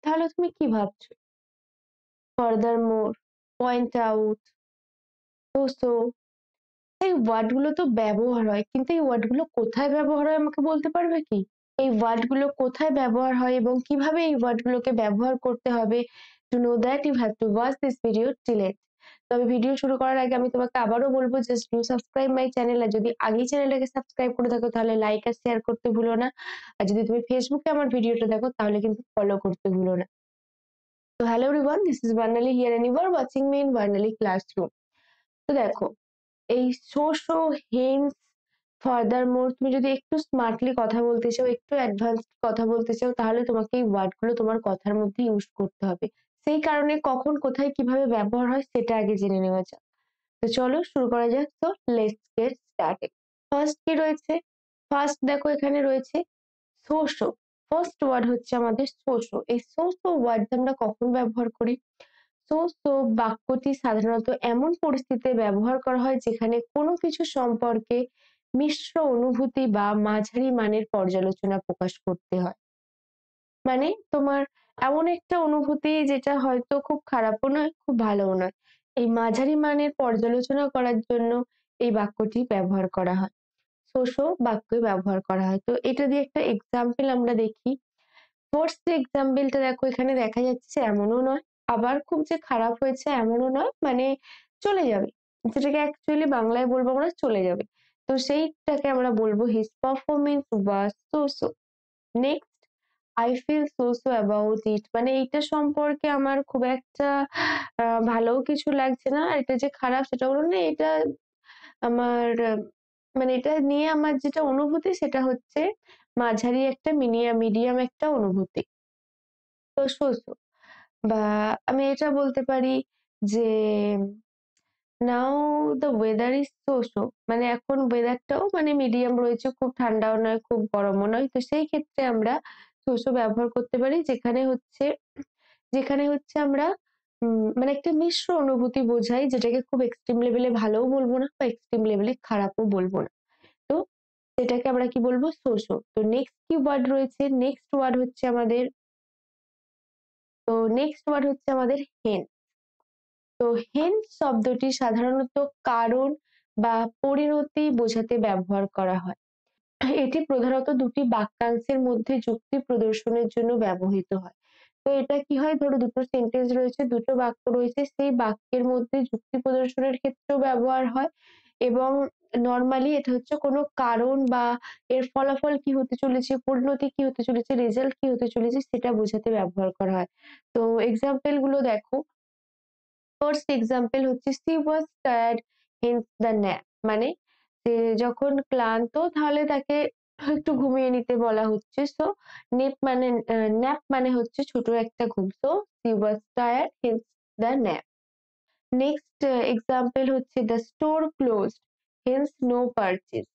তাহলে তুমি কি ভাবছো? ফার্দারমোর, পয়েন্ট আউট, সো এই ওয়ার্ড গুলো তো ব্যবহার হয়, কিন্তু এই ওয়ার্ড গুলো কোথায় ব্যবহার হয় আমাকে বলতে পারবে কি? এই ওয়ার্ড গুলো কোথায় ব্যবহার হয় এবং কিভাবে এই ওয়ার্ড গুলোকে ব্যবহার করতে হবে? To know that you have to watch this video till end. তবে ভিডিও শুরু করার আগে আমি তোমাকে আবারও বলবো, just do subscribe my channel. আর যদি আগেই চ্যানেলটাকে সাবস্ক্রাইব করে থাকো তাহলে লাইক আর শেয়ার করতে ভুলো না। আর যদি তুমি ফেসবুকে আমার ভিডিওটা দেখো তাহলে কিন্তু ফলো করতে ভুলো না। তো hello everyone, this is Barnali here and you are watching me in Barnali classroom. তো দেখো, এই সো হেন্স, ফার্দারমোর তুমি যদি একটু স্মার্টলি কথা বলতে চাও, একটু অ্যাডভান্স কথা বলতে চাও, তাহলে তোমাকে এই ওয়ার্ড গুলো তোমার কথার মধ্যে ইউজ করতে হবে। সেই কারণে কখন কোথায় কিভাবে ব্যবহার হয় সেটা আগে জেনে নেওয়া যাক। তো চলো শুরু করা যাক। তো লেটস গেট স্টার্টেড। ফার্স্ট কি রয়েছে? ফার্স্ট দেখো এখানে রয়েছে সোশো। ফার্স্ট ওয়ার্ড হচ্ছে আমাদের সোশো। এই সোশো ওয়ার্ড আমরা কখন ব্যবহার করি? বাক্যটি সাধারণত এমন পরিস্থিতিতে ব্যবহার করা হয় যেখানে কোনো কিছু সম্পর্কে মিশ্র অনুভূতি বা মাঝারি মানের পর্যালোচনা প্রকাশ করতে হয়। মানে তোমার এমন একটা অনুভূতি যেটা হয়তো খুব খারাপও নয়, খুব ভালোও নয়, এই মাঝারি মানের পর্যালোচনা করার জন্য এই বাক্যটি ব্যবহার করা হয়। বাক্য ব্যবহার করা হয়। তো এটা দিয়ে একটা এক্সাম্পল আমরা দেখি। ফার্স্ট এক্সাম্পলটা দেখো, এখানে দেখা যাচ্ছে এমনও নয়, আবার খুব যে খারাপ হয়েছে এমনও নয়, মানে চলে যাবে, যেটাকে অ্যাকচুয়ালি বাংলায় বলবো আমরা চলে যাবে। তো সেইটাকে আমরা বলবো his performance was so so. Next, I feel so so about it, মানে এইটা সম্পর্কে আমার খুব একটা ভালো কিছু লাগছে না। আর এটা যে খারাপ সেটা বলবো না, এটা আমার মানে এটা নিয়ে আমার যেটা অনুভূতি সেটা হচ্ছে মাঝারি একটা মিডিয়াম একটা অনুভূতি। তো সো বা আমি এটা বলতে পারি যে নাও দ্য ওয়েদার ইজ সো, মানে এখন ওয়েদারটাও মানে মিডিয়াম রয়েছে, খুব ঠান্ডাও নয় খুব গরমও নয়। তো সেই ক্ষেত্রে আমরা সো ব্যবহার করতে পারি, যেখানে হচ্ছে আমরা মানে একটা মিশ্র অনুভূতি বোঝাই, যেটাকে খুব এক্সট্রিম লেভেলে ভালোও বলবো না বা এক্সট্রিম লেভেলে খারাপও বলবো না। তো সেটাকে আমরা কি বলবো? সো। তো নেক্সট কি ওয়ার্ড রয়েছে? নেক্সট ওয়ার্ড হচ্ছে আমাদের হেন। তো হেন শব্দটি সাধারণত কারণ বা পরিণতি বোঝাতে ব্যবহার করা হয়। এটি প্রধানত দুটি বাক্যাংশের মধ্যে যুক্তি প্রদর্শনের জন্য ব্যবহৃত হয়। তো এটা কি হয়, ধরো দুটো সেন্টেন্স রয়েছে, দুটো বাক্য রয়েছে, সেই বাক্যের মধ্যে যুক্তি প্রদর্শনের ক্ষেত্রেও ব্যবহার হয় এবং নর্মালি এটা হচ্ছে কোনো কারণ বা এর ফলাফল কি হতে চলেছে, পরিণতি কি হতে চলেছে, রেজাল্ট কি হতে চলেছে সেটা বোঝাতে ব্যবহার করা হয়। তো এক্সাম্পল গুলো দেখো। ফার্স্ট এক্সাম্পল হচ্ছে C was tired hence the nap, মানে যে যখন ক্লান্ত তাহলে তাকে একটু ঘুমিয়ে নিতে বলা হচ্ছে। সো ন্যাপ মানে হচ্ছে ছোট একটা ঘুম। So she was tired hence the nap. Next example হচ্ছে the store closed hence no purchase,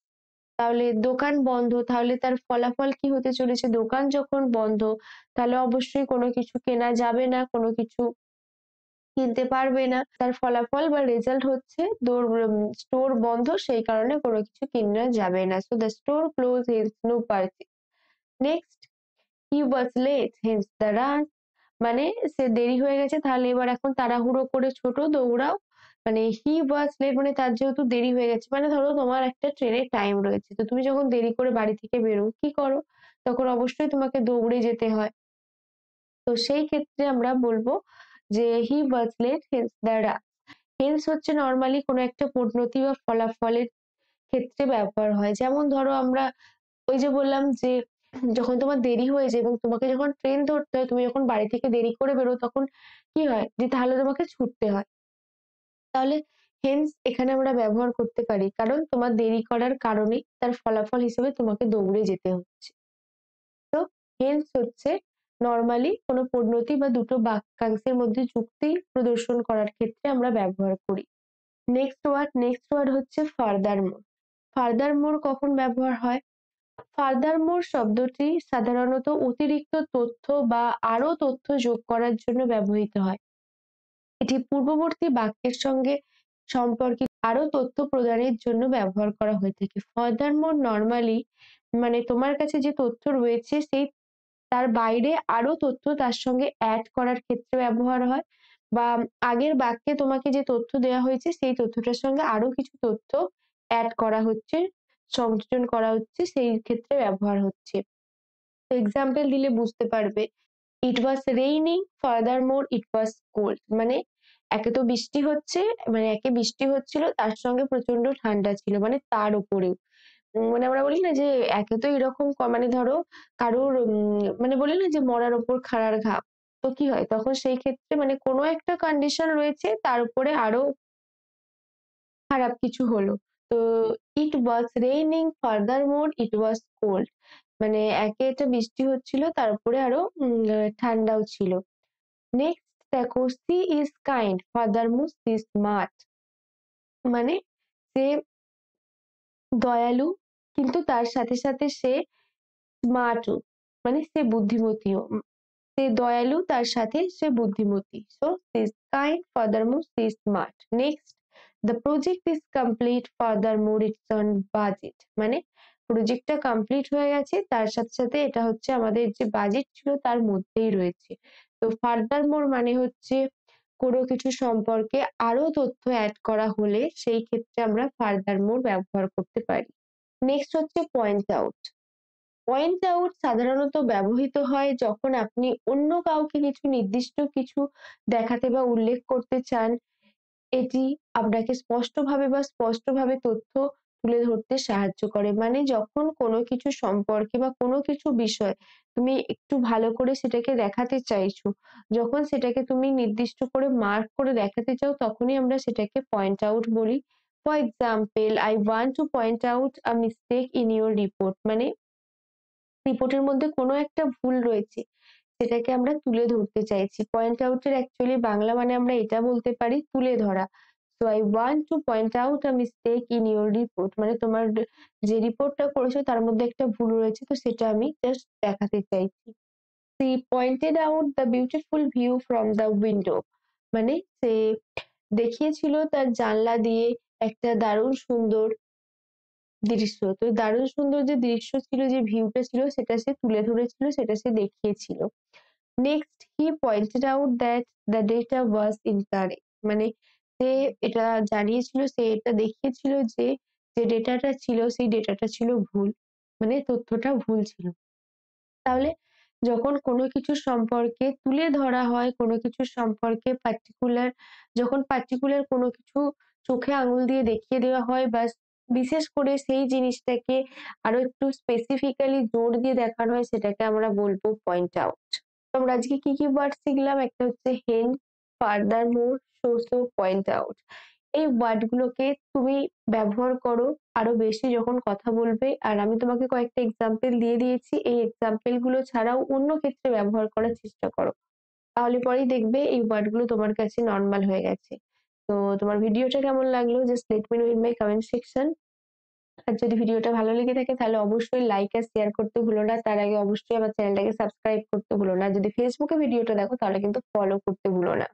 তাহলে দোকান বন্ধ, তাহলে তার ফলাফল কি হতে চলেছে? দোকান যখন বন্ধ তাহলে অবশ্যই কোনো কিছু কেনা যাবে না, কোনো কিছু কিনতে পারবে না, তার ফলাফল বা রেজাল্ট হচ্ছে স্টোর বন্ধ, সেই কারণে কোনো কিছু কেনা যাবে না। So the store close hence no purchase. Next, he was late hence the run, মানে সে দেরি হয়ে গেছে তাহলে এবার এখন তাড়াহুড়ো করে ছোট দৌড়াও। মানে হি ওয়াজ লেট মানে তার যেহেতু দেরি হয়ে গেছে, মানে ধরো তোমার একটা ট্রেনের টাইম রয়েছে, তো তুমি যখন দেরি করে বাড়ি থেকে বেরো কি করো? তখন অবশ্যই তোমাকে দৌড়ে যেতে হয়। তো সেই ক্ষেত্রে আমরা বলবো যে he was late hence the run. Hence হচ্ছে নরমালি কোনো একটা পরিণতি বা ফলাফলের ক্ষেত্রে ব্যবহার হয়। যেমন ধরো আমরা ওই যে বললাম যে যখন তোমার দেরি হয়ে যায় এবং তোমাকে যখন ট্রেন ধরতে হয়, তুমি যখন বাড়ি থেকে দেরি করে বেরো তখন কি হয় যে তাহলে তোমাকে ছুটতে হয়। তাহলে হেন্স এখানে আমরা ব্যবহার করতে পারি, কারণ তোমার দেরি করার কারণে তার ফলাফল হিসেবে তোমাকে দৌড়ে যেতে হচ্ছে। তো হেন্স হচ্ছে নরমালি কোনো পরিণতি বা দুটো বাক্যাংশের মধ্যে যুক্তি প্রদর্শন করার ক্ষেত্রে আমরা ব্যবহার করি। নেক্সট ওয়ার্ড হচ্ছে ফার্দারমোর। ফার্দারমোর কখন ব্যবহার হয়? ফার্দারমোর শব্দটি সাধারণত অতিরিক্ত তথ্য বা আরো তথ্য যোগ করার জন্য ব্যবহৃত হয়। এটি পূর্ববর্তী বাক্যের সঙ্গে সম্পর্কিত আরো তথ্য প্রদানের জন্য ব্যবহার করা হয়ে থাকে। ফার্দারমোর নরমালি মানে তোমার কাছে যে তথ্য রয়েছে সেই তার বাইরে আরো তথ্য তার সঙ্গে অ্যাড করার ক্ষেত্রে ব্যবহার হয়, বা আগের বাক্যে তোমাকে যে তথ্য দেওয়া হয়েছে সেই তথ্যটার সঙ্গে আরো কিছু তথ্য অ্যাড করা হচ্ছে, সংযোজন করা হচ্ছে, সেই ক্ষেত্রে ব্যবহার হচ্ছে। এক্সাম্পল দিলে বুঝতে পারবে। It was raining, furthermore it was cold. মানে একে তো বৃষ্টি হচ্ছে, মানে একে বৃষ্টি হচ্ছিল, তার সঙ্গে প্রচন্ড ঠান্ডা ছিল, মানে তার উপরেও। মানে আমরা বলি না যে একে তো এরকম মানে ধরো কারোর মানে বলি না যে মরার ওপর খাড়ার ঘা, তো কি হয় তখন সেই ক্ষেত্রে মানে কোনো একটা কন্ডিশন রয়েছে তার উপরে আরো খারাপ কিছু হলো। তো ইট was raining, furthermore it was cold. মানে একে এটা বৃষ্টি হচ্ছিল, তারপরে আরো ঠান্ডাও ছিল। নেক্সট দেখো, she is kind, furthermore she is smart. মানে সে দয়ালু, কিন্তু তার সাথে সাথে সে স্মার্টও, মানে সে বুদ্ধিমতীও। সে দয়ালু, তার সাথে সে বুদ্ধিমতী। So she is kind, furthermore she is smart. Next, the project is complete, furthermore it's on budget. মানে প্রজেক্টটা কমপ্লিট হয়ে গেছে, তার সাথে সাথে এটা হচ্ছে আমাদের যে বাজেট ছিল তার মধ্যেই রয়েছে। তো ফার্দারমোর মানে হচ্ছে কোনো কিছু সম্পর্কে আরো তথ্য অ্যাড করা হলে সেই ক্ষেত্রে আমরা ফার্দারমোর ব্যবহার করতে পারি। নেক্সট হচ্ছে পয়েন্ট আউট। পয়েন্ট আউট সাধারণত ব্যবহৃত হয় যখন আপনি অন্য কাউকে কিছু নির্দিষ্ট কিছু দেখাতে বা উল্লেখ করতে চান। এটি আপনাকে স্পষ্টভাবে তথ্য তুলে ধরতে সাহায্য করে। মানে যখন কোনো কিছু সম্পর্কে বা কোনো কিছু বিষয় তুমি একটু ভালো করে সেটাকে দেখাতে চাইছো, যখন সেটাকে তুমি নির্দিষ্ট করে মার্ক করে দেখাতে চাও, তখনই আমরা সেটাকে পয়েন্ট আউট বলি। For example, I want to point out a mistake in your report. মানে রিপোর্টের মধ্যে কোনো একটা ভুল রয়েছে, সেটাকে আমরা তুলে ধরতে চাইছি। পয়েন্ট আউট এর অ্যাকচুয়ালি বাংলা মানে আমরা এটা বলতে পারি তুলে ধরা। So I want to point out a mistake in your report. মানে তোমার যে রিপোর্টটা করেছো তার মধ্যে একটা ভুল রয়েছে, তো সেটা আমি জাস্ট দেখাতে চাইছি। She pointed out the beautiful view from the window. মানে সে দেখিয়েছিল তার জানলা দিয়ে একটা দারুণ সুন্দর দৃশ্য। তো দারুণ সুন্দর যে দৃশ্য ছিল, যে ভিউটা ছিল, সেটা সে তুলে ধরেছিল, সেটা সে দেখিয়েছিল। Next, he pointed out that the data was incorrect. মানে সে এটা জানিয়েছিল, সে এটা দেখিয়েছিল যে যে ডেটাটা ছিল সেই ডেটাটা ছিল ভুল, মানে তথ্যটা ভুল ছিল। তাহলে যখন কোনো কিছু সম্পর্কে তুলে ধরা হয়, কোনো কিছু সম্পর্কে পার্টিকুলার কোনো কিছু চোখে আঙুল দিয়ে দেখিয়ে দেওয়া হয়, বা বিশেষ করে সেই জিনিসটাকে আরো একটু স্পেসিফিক্যালি জোর দিয়ে দেখানো হয়, সেটাকে আমরা বলবো পয়েন্ট আউট। আমরা আজকে কি কি ওয়ার্ড শিখলাম? একটা হচ্ছে হেন, ফার্দারমোর, সো সো, পয়েন্ট আউট। এই ওয়ার্ড গুলোকে তুমি ব্যবহার করো আরো বেশি যখন কথা বলবে। আর আমি তোমাকে কয়েকটা এক্সাম্পল দিয়ে দিয়েছি, এই এক্সাম্পল গুলো ছাড়াও অন্য ক্ষেত্রে ব্যবহার করার চেষ্টা করো। তাহলে পরেই দেখবে এই ওয়ার্ড গুলো তোমার কাছে নর্মাল হয়ে গেছে। তো তোমার ভিডিওটা কেমন লাগলো just let me know in my comment section. আর যদি ভিডিওটা ভালো লেগে থাকে তাহলে অবশ্যই লাইক আর শেয়ার করতে ভুলো না। তার আগে অবশ্যই আমার চ্যানেলটাকে সাবস্ক্রাইব করতে ভুলো না। যদি ফেসবুকে ভিডিওটা দেখো তাহলে কিন্তু ফলো করতে ভুলো না।